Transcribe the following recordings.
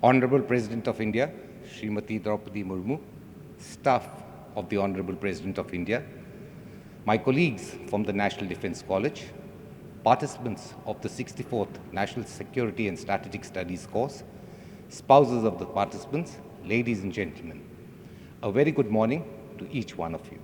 Honorable President of India, Srimati Droupadi Murmu, staff of the Honorable President of India, my colleagues from the National Defence College, participants of the 64th National Security and Strategic Studies course, spouses of the participants, ladies and gentlemen, a very good morning to each one of you.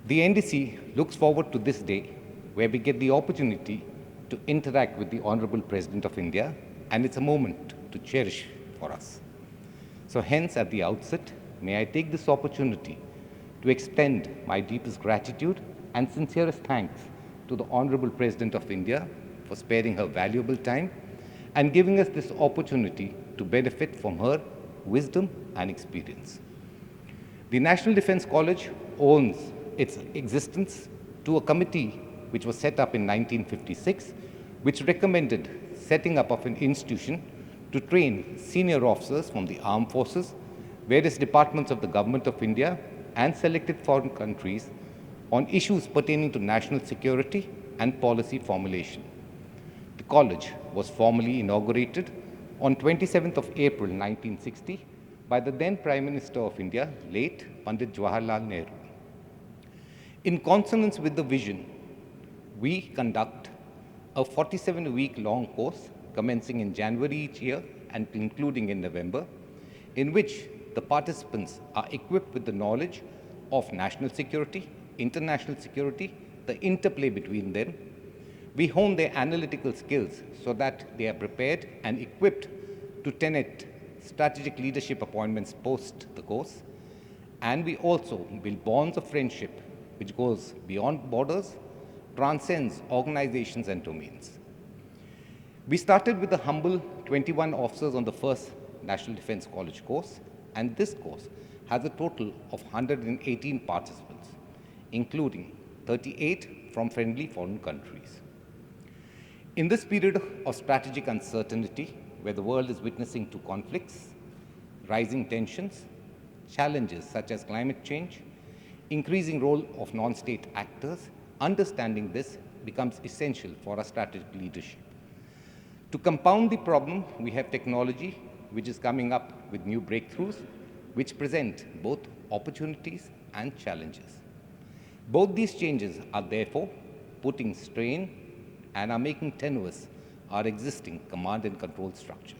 The NDC looks forward to this day where we get the opportunity to interact with the Honorable President of India, and it's a moment to cherish for us. So hence, at the outset, may I take this opportunity to extend my deepest gratitude and sincerest thanks to the Honorable President of India for sparing her valuable time and giving us this opportunity to benefit from her wisdom and experience. The National Defence College owes its existence to a committee which was set up in 1956, which recommended setting up of an institution to train senior officers from the armed forces, various departments of the Government of India, and selected foreign countries on issues pertaining to national security and policy formulation. The college was formally inaugurated on 27th of April 1960 by the then Prime Minister of India, late Pandit Jawaharlal Nehru. In consonance with the vision, we conduct a 47-week-long course commencing in January each year and concluding in November, in which the participants are equipped with the knowledge of national security, international security, the interplay between them. We hone their analytical skills so that they are prepared and equipped to tenant strategic leadership appointments post the course. And we also build bonds of friendship which goes beyond borders, transcends organizations and domains. We started with a humble 21 officers on the first National Defence College course, and this course has a total of 118 participants, including 38 from friendly foreign countries. In this period of strategic uncertainty, where the world is witnessing to conflicts, rising tensions, challenges such as climate change, increasing role of non-state actors, understanding this becomes essential for our strategic leadership. To compound the problem, we have technology which is coming up with new breakthroughs which present both opportunities and challenges. Both these changes are therefore putting strain and are making tenuous our existing command and control structures.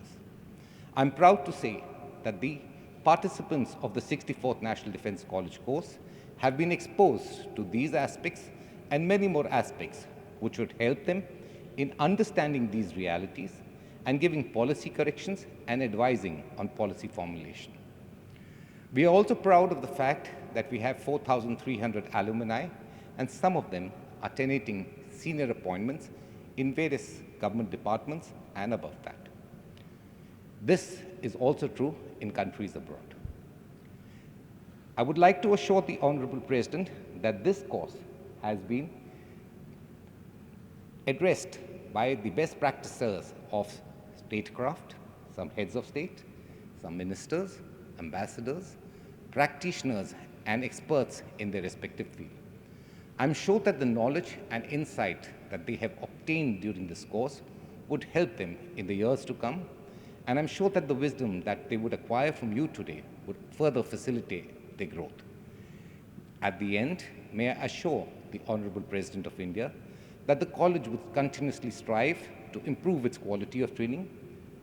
I'm proud to say that the participants of the 64th National Defence College course have been exposed to these aspects and many more aspects which would help them in understanding these realities and giving policy corrections and advising on policy formulation. We are also proud of the fact that we have 4,300 alumni, and some of them are tenanting senior appointments in various government departments and above that. This is also true in countries abroad. I would like to assure the Honorable President that this course has been addressed by the best practitioners of statecraft, some heads of state, some ministers, ambassadors, practitioners, and experts in their respective field. I'm sure that the knowledge and insight that they have obtained during this course would help them in the years to come, and I'm sure that the wisdom that they would acquire from you today would further facilitate their growth. At the end, may I assure the Honorable President of India that the college would continuously strive to improve its quality of training,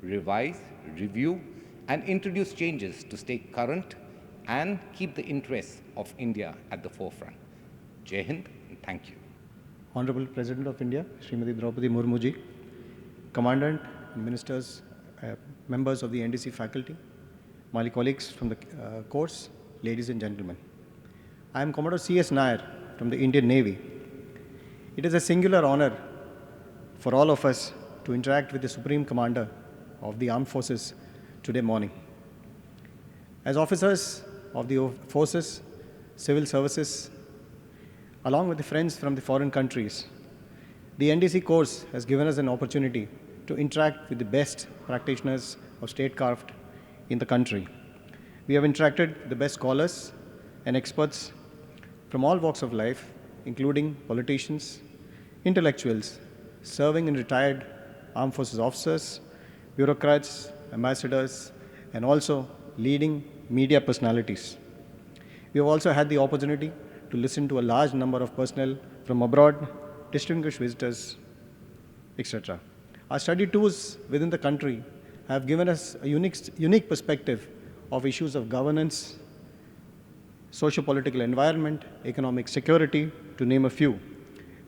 revise, review, and introduce changes to stay current and keep the interests of India at the forefront. Jai Hind, and thank you. Honorable President of India, Srimati Droupadi Murmu ji, Commandant, Ministers, members of the NDC faculty, my colleagues from the course, ladies and gentlemen. I am Commodore C.S. Nair from the Indian Navy. It is a singular honor for all of us to interact with the Supreme Commander of the Armed Forces today morning. As officers of the forces, civil services, along with the friends from the foreign countries, the NDC course has given us an opportunity to interact with the best practitioners of statecraft in the country. We have interacted with the best scholars and experts from all walks of life, including politicians, intellectuals, serving and retired armed forces officers, bureaucrats, ambassadors, and also leading media personalities. We have also had the opportunity to listen to a large number of personnel from abroad, distinguished visitors, etc. Our study tours within the country have given us a unique perspective of issues of governance, socio-political environment, economic security, to name a few,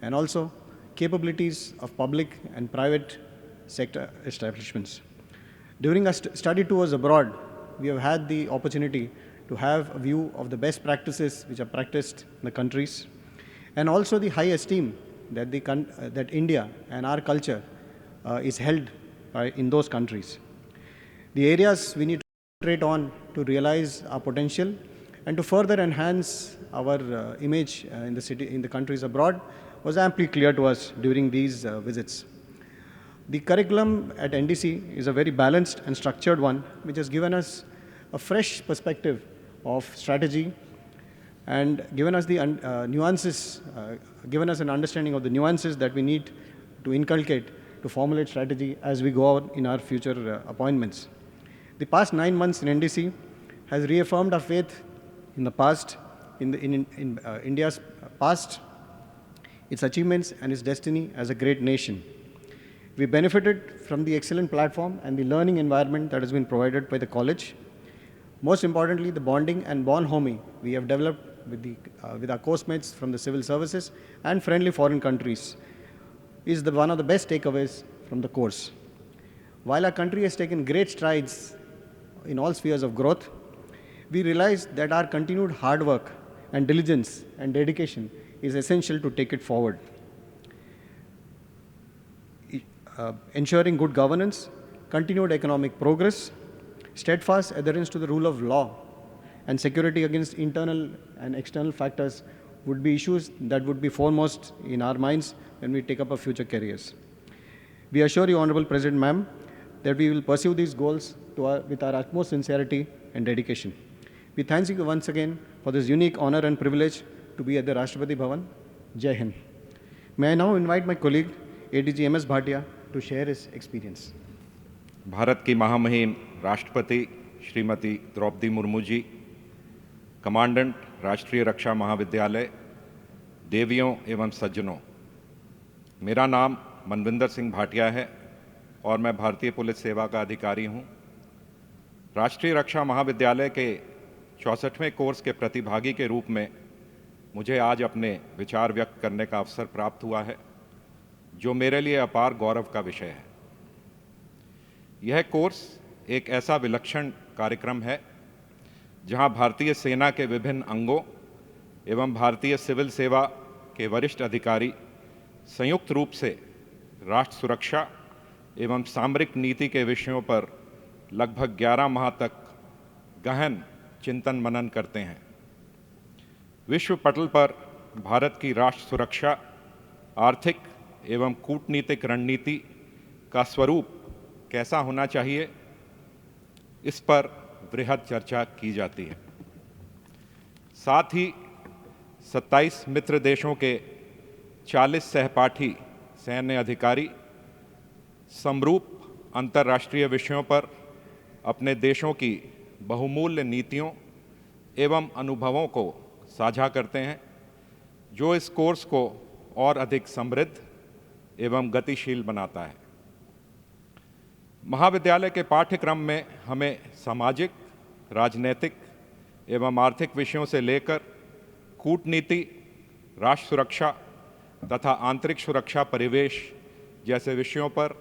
and also capabilities of public and private sector establishments. During our study tours abroad, we have had the opportunity to have a view of the best practices which are practiced in the countries, and also the high esteem that, that India and our culture is held in those countries. The areas we need to concentrate on to realize our potential and to further enhance our image in the countries abroad was amply clear to us during these visits. The curriculum at NDC is a very balanced and structured one, which has given us a fresh perspective of strategy and given us the nuances, given us an understanding of the nuances that we need to inculcate to formulate strategy as we go out in our future appointments. The past 9 months in NDC has reaffirmed our faith in the past, in India's past, its achievements and its destiny as a great nation. We benefited from the excellent platform and the learning environment that has been provided by the college. Most importantly, the bonding and bonhomie we have developed with our course mates from the civil services and friendly foreign countries is one of the best takeaways from the course. While our country has taken great strides in all spheres of growth, we realize that our continued hard work and diligence and dedication is essential to take it forward. Ensuring good governance, continued economic progress, steadfast adherence to the rule of law, and security against internal and external factors would be issues that would be foremost in our minds when we take up our future careers. We assure you, Honorable President Ma'am, that we will pursue these goals with our utmost sincerity and dedication. We thank you once again for this unique honor and privilege to be at the Rashtrapati Bhavan. Jai Hind. May I now invite my colleague, ADG MS Bhatia, to share his experience. Bharat की महामहिम राष्ट्रपति Shrimati Draupadi Murmu ji, commandant राष्ट्रीय रक्षा महाविद्यालय, देवियों एवं सज्जनों, मेरा नाम मनविंदर सिंह भाटिया है और मैं भारतीय पुलिस सेवा का अधिकारी हूं। राष्ट्रीय रक्षा महाविद्यालय के 64वें कोर्स के प्रतिभागी के रूप में मुझे आज अपने विचार व्यक्त करने का अवसर प्राप्त हुआ है, जो मेरे लिए अपार गौरव का विषय है। यह कोर्स एक ऐसा विलक्षण कार्यक्रम है जहां भारतीय सेना के विभिन्न अंगों एवं भारतीय सिविल सेवा के वरिष्ठ अधिकारी संयुक्त रूप से राष्ट्र सुरक्षा एवं सामरिक नीति के विषयों पर लगभग 11 माह तक गहन चिंतन मनन करते हैं। विश्व पटल पर भारत की राष्ट्र सुरक्षा, आर्थिक एवं कूटनीतिक रणनीति का स्वरूप कैसा होना चाहिए, इस पर वृहद चर्चा की जाती है। साथ ही 27 मित्र देशों के 40 सहपाठी सैन्य अधिकारी समरूप अंतर्राष्ट्रीय विषयों पर अपने देशों की बहुमूल्य नीतियों एवं अनुभवों को साझा करते हैं, जो इस कोर्स को और अधिक समृद्ध एवं गतिशील बनाता है। महाविद्यालय के पाठ्यक्रम में हमें सामाजिक, राजनैतिक एवं आर्थिक विषयों से लेकर कूटनीति, राष्ट्र सुरक्षा तथा आंतरिक सुरक्षा परिवेश जैसे विषयों पर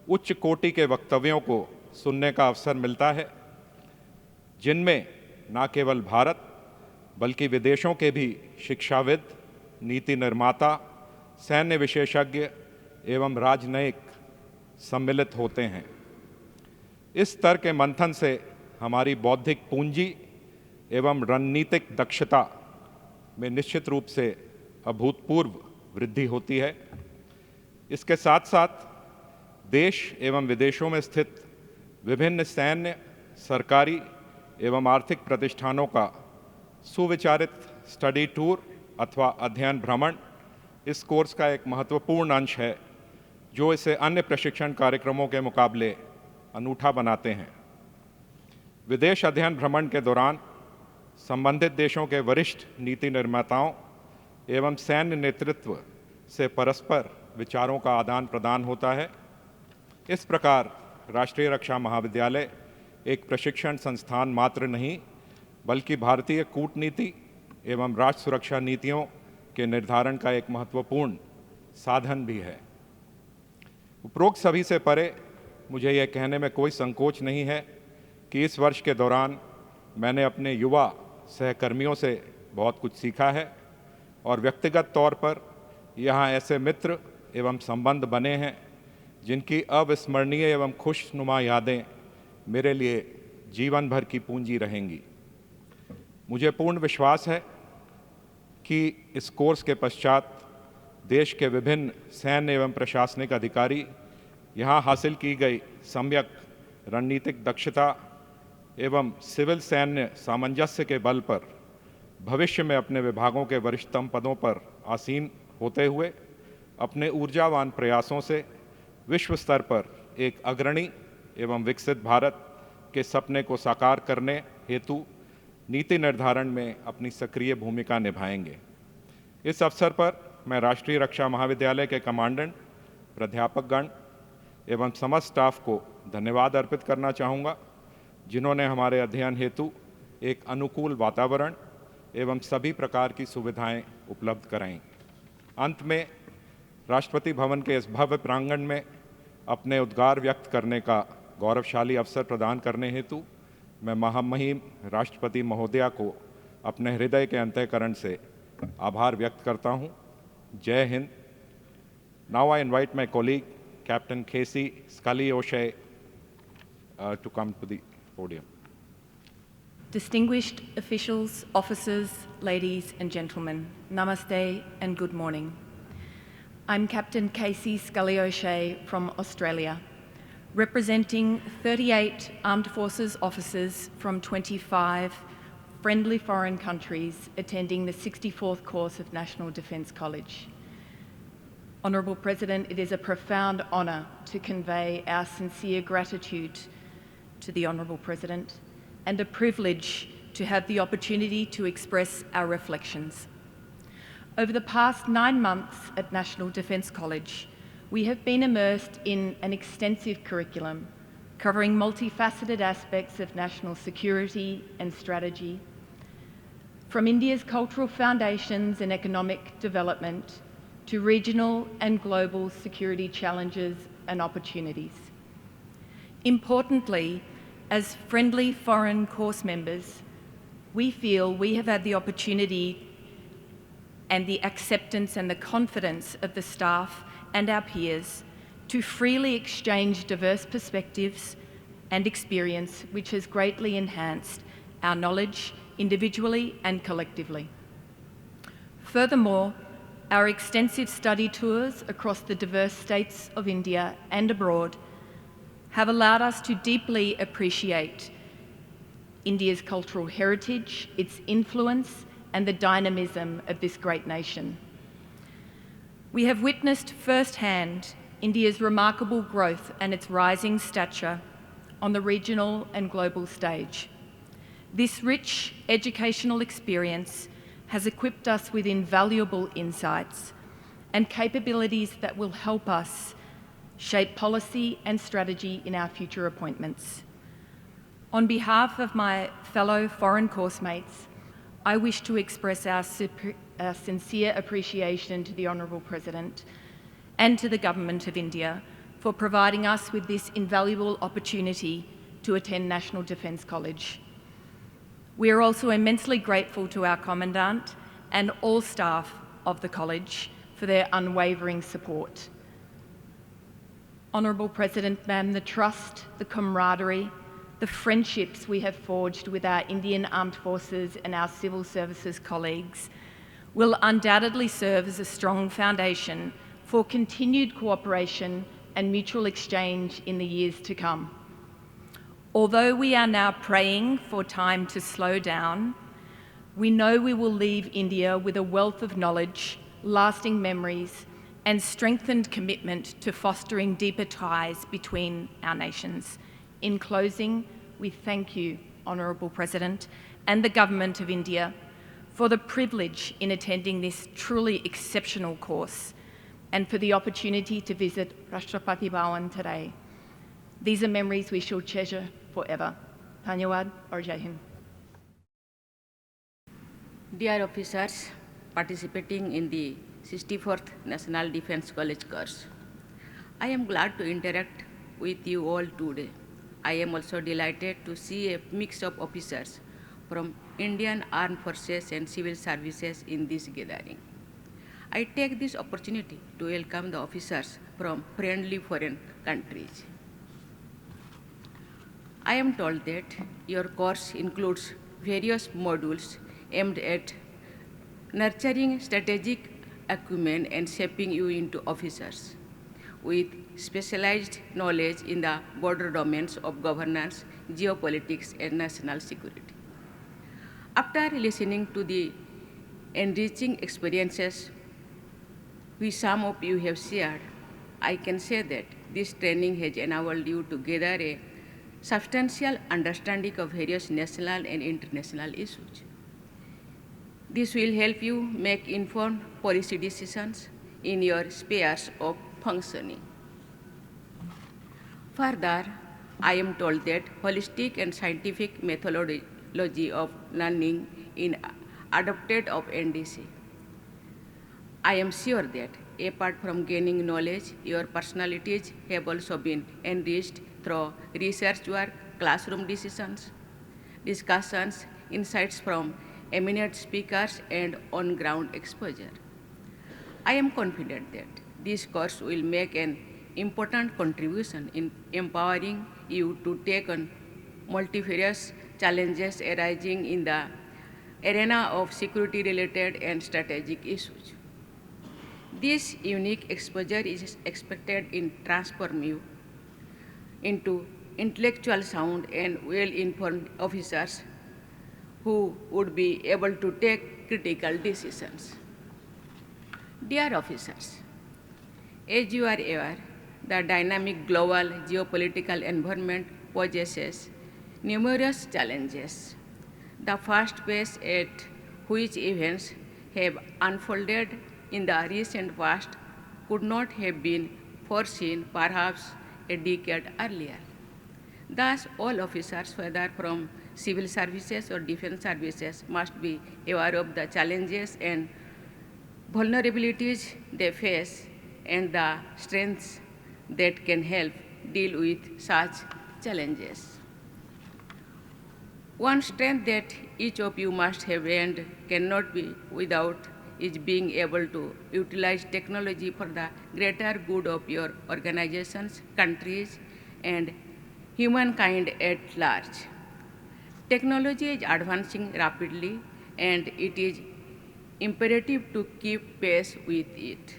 उच्च कोटि के वक्तव्यों को सुनने का अवसर मिलता है, जिनमें न केवल भारत बल्कि विदेशों के भी शिक्षाविद, नीति निर्माता, सैन्य विशेषज्ञ एवं राजनयिक सम्मिलित होते हैं। इस स्तर के मंथन से हमारी बौद्धिक पूंजी एवं रणनीतिक दक्षता में निश्चित रूप से अभूतपूर्व वृद्धि होती है। इसके साथ साथ देश एवं विदेशों में स्थित विभिन्न सैन्य, सरकारी एवं आर्थिक प्रतिष्ठानों का सुविचारित स्टडी टूर अथवा अध्ययन भ्रमण इस कोर्स का एक महत्वपूर्ण अंश है, जो इसे अन्य प्रशिक्षण कार्यक्रमों के मुकाबले अनूठा बनाते हैं। विदेश अध्ययन भ्रमण के दौरान संबंधित देशों के वरिष्ठ नीति निर्माताओं एवं सैन्य नेतृत्व से परस्पर विचारों का आदान प्रदान होता है। इस प्रकार राष्ट्रीय रक्षा महाविद्यालय एक प्रशिक्षण संस्थान मात्र नहीं, बल्कि भारतीय कूटनीति एवं राष्ट्र सुरक्षा नीतियों के निर्धारण का एक महत्वपूर्ण साधन भी है। उपरोक्त सभी से परे मुझे यह कहने में कोई संकोच नहीं है कि इस वर्ष के दौरान मैंने अपने युवा सहकर्मियों से बहुत कुछ सीखा है और व्यक्तिगत तौर पर यहाँ ऐसे मित्र एवं संबंध बने हैं जिनकी अविस्मरणीय एवं खुशनुमा यादें मेरे लिए जीवन भर की पूंजी रहेंगी। मुझे पूर्ण विश्वास है कि इस कोर्स के पश्चात देश के विभिन्न सैन्य एवं प्रशासनिक अधिकारी यहाँ हासिल की गई सम्यक रणनीतिक दक्षता एवं सिविल सैन्य सामंजस्य के बल पर भविष्य में अपने विभागों के वरिष्ठतम पदों पर आसीन होते हुए अपने ऊर्जावान प्रयासों से विश्व स्तर पर एक अग्रणी एवं विकसित भारत के सपने को साकार करने हेतु नीति निर्धारण में अपनी सक्रिय भूमिका निभाएंगे। इस अवसर पर मैं राष्ट्रीय रक्षा महाविद्यालय के कमांडेंट, प्राध्यापकगण एवं समस्त स्टाफ को धन्यवाद अर्पित करना चाहूँगा, जिन्होंने हमारे अध्ययन हेतु एक अनुकूल वातावरण एवं सभी प्रकार की सुविधाएं उपलब्ध कराईं। अंत में राष्ट्रपति भवन के इस भव्य प्रांगण में अपने उद्गार व्यक्त करने का गौरवशाली अवसर प्रदान करने हेतु मैं महामहिम राष्ट्रपति महोदया को अपने हृदय के अंतःकरण से आभार व्यक्त करता हूं। Jai Hind. Now I invite my colleague captain Casey Scully O'Shea to come to the podium. Distinguished officials, officers, ladies and gentlemen, namaste and good morning. I'm Captain Casey Scully O'Shea from Australia, representing 38 Armed Forces officers from 25 friendly foreign countries attending the 64th course of National Defence College. Honourable President, it is a profound honour to convey our sincere gratitude to the Honourable President and a privilege to have the opportunity to express our reflections. Over the past 9 months at National Defence College, we have been immersed in an extensive curriculum covering multifaceted aspects of national security and strategy, from India's cultural foundations and economic development to regional and global security challenges and opportunities. Importantly, as friendly foreign course members, we feel we have had the opportunity and the acceptance and the confidence of the staff and our peers to freely exchange diverse perspectives and experience, which has greatly enhanced our knowledge individually and collectively. Furthermore, our extensive study tours across the diverse states of India and abroad have allowed us to deeply appreciate India's cultural heritage, its influence, and the dynamism of this great nation. We have witnessed firsthand India's remarkable growth and its rising stature on the regional and global stage. This rich educational experience has equipped us with invaluable insights and capabilities that will help us shape policy and strategy in our future appointments. On behalf of my fellow foreign course mates, I wish to express our sincere appreciation to the Honourable President and to the Government of India for providing us with this invaluable opportunity to attend National Defence College. We are also immensely grateful to our Commandant and all staff of the College for their unwavering support. Honourable President, ma'am, the trust, the camaraderie, the friendships we have forged with our Indian Armed Forces and our civil services colleagues will undoubtedly serve as a strong foundation for continued cooperation and mutual exchange in the years to come. Although we are now praying for time to slow down, we know we will leave India with a wealth of knowledge, lasting memories, and strengthened commitment to fostering deeper ties between our nations In closing, we thank you, Honourable President, and the Government of India for the privilege in attending this truly exceptional course and for the opportunity to visit Rashtrapati Bhawan today. These are memories we shall treasure forever. Dhanyawad or Jai Hind. Dear officers participating in the 64th National Defence College course, I am glad to interact with you all today. I am also delighted to see a mix of officers from Indian Armed Forces and Civil Services in this gathering. I take this opportunity to welcome the officers from friendly foreign countries. I am told that your course includes various modules aimed at nurturing strategic acumen and shaping you into officers with specialized knowledge in the border domains of governance, geopolitics, and national security. After listening to the enriching experiences which some of you have shared, I can say that this training has enabled you to gather a substantial understanding of various national and international issues. This will help you make informed policy decisions in your spheres of functioning. Further, I am told that holistic and scientific methodology of learning is adopted of NDC. I am sure that apart from gaining knowledge, your personalities have also been enriched through research work, classroom decisions, discussions, insights from eminent speakers, and on-ground exposure. I am confident that this course will make an important contribution in empowering you to take on multifarious challenges arising in the arena of security-related and strategic issues. This unique exposure is expected to transform you into intellectual sound and well-informed officers who would be able to take critical decisions. Dear officers, as you are aware, the dynamic global geopolitical environment possesses numerous challenges. The fast pace at which events have unfolded in the recent past could not have been foreseen perhaps a decade earlier. Thus, all officers, whether from civil services or defense services, must be aware of the challenges and vulnerabilities they face and the strengths that can help deal with such challenges. One strength that each of you must have and cannot be without is being able to utilize technology for the greater good of your organizations, countries, and humankind at large. Technology is advancing rapidly, and it is imperative to keep pace with it.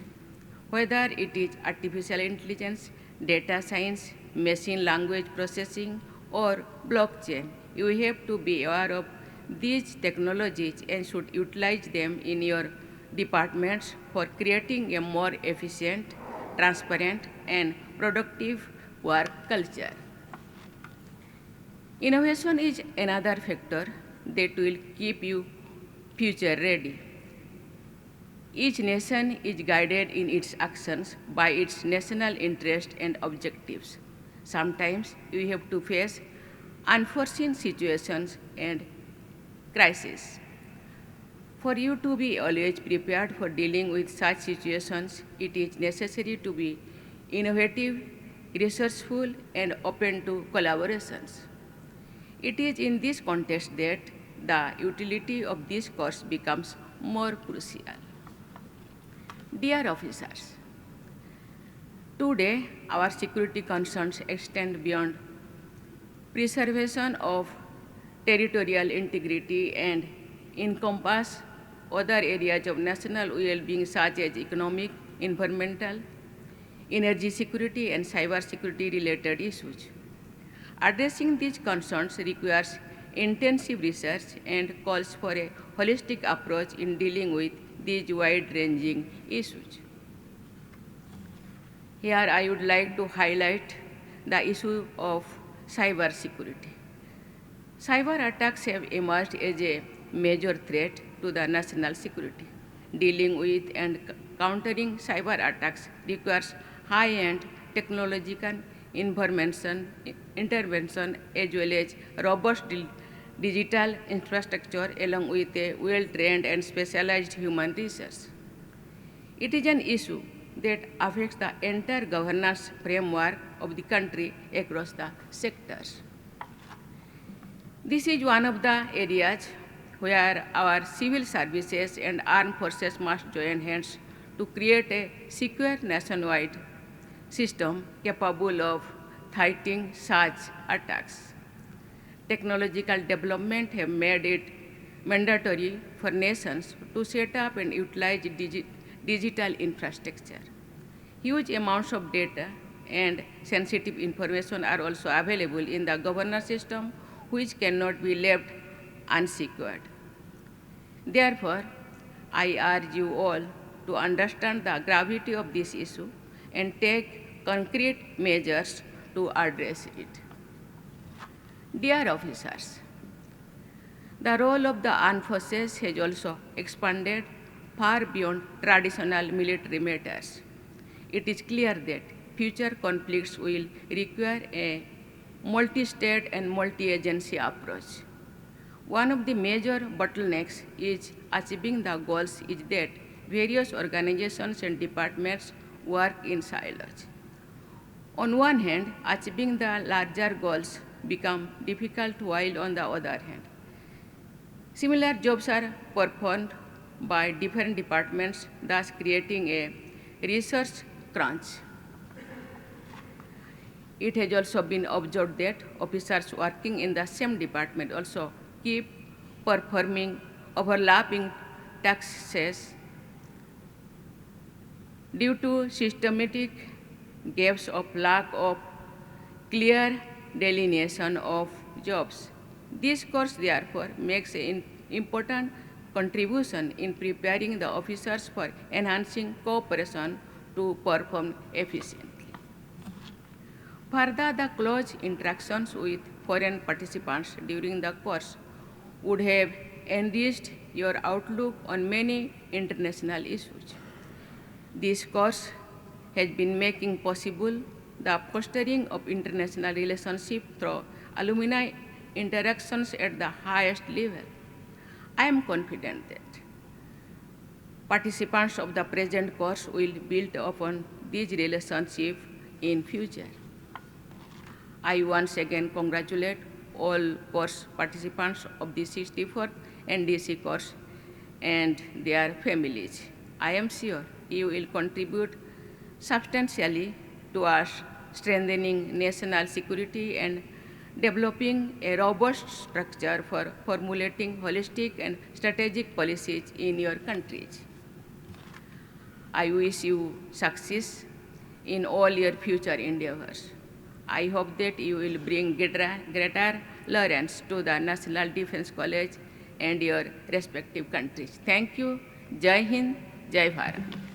Whether it is artificial intelligence, data science, machine language processing, or blockchain, you have to be aware of these technologies and should utilize them in your departments for creating a more efficient, transparent, and productive work culture. Innovation is another factor that will keep you future ready. Each nation is guided in its actions by its national interest and objectives. Sometimes you have to face unforeseen situations and crises. For you to be always prepared for dealing with such situations, it is necessary to be innovative, resourceful, and open to collaborations. It is in this context that the utility of this course becomes more crucial. Dear officers, today our security concerns extend beyond preservation of territorial integrity and encompass other areas of national well-being such as economic, environmental, energy security, and cyber security related issues. Addressing these concerns requires intensive research and calls for a holistic approach in dealing with these wide-ranging issues. Here I would like to highlight the issue of cyber security. Cyber attacks have emerged as a major threat to the national security. Dealing with and countering cyber attacks requires high-end technological intervention as well as robust digital infrastructure along with a well-trained and specialized human resource. It is an issue that affects the entire governance framework of the country across the sectors. This is one of the areas where our civil services and armed forces must join hands to create a secure nationwide system capable of fighting such attacks. Technological development have made it mandatory for nations to set up and utilize digital infrastructure. Huge amounts of data and sensitive information are also available in the governance system, which cannot be left unsecured. Therefore, I urge you all to understand the gravity of this issue and take concrete measures to address it. Dear officers, the role of the armed forces has also expanded far beyond traditional military matters. It is clear that future conflicts will require a multi-state and multi-agency approach. One of the major bottlenecks is achieving the goals is that various organizations and departments work in silos. On one hand, achieving the larger goals become difficult, while on the other hand, similar jobs are performed by different departments, thus creating a resource crunch. It has also been observed that officers working in the same department also keep performing overlapping tasks due to systematic gaps of lack of clear delineation of jobs. This course, therefore, makes an important contribution in preparing the officers for enhancing cooperation to perform efficiently. Further, the close interactions with foreign participants during the course would have enriched your outlook on many international issues. This course has been making possible the fostering of international relationships through alumni interactions at the highest level. I am confident that participants of the present course will build upon these relationships in future. I once again congratulate all course participants of the 64th NDC course and their families. I am sure you will contribute substantially towards strengthening national security and developing a robust structure for formulating holistic and strategic policies in your countries. I wish you success in all your future endeavors. I hope that you will bring greater Lawrence to the National Defense College and your respective countries. Thank you. Jai Hind, Jai Bharat.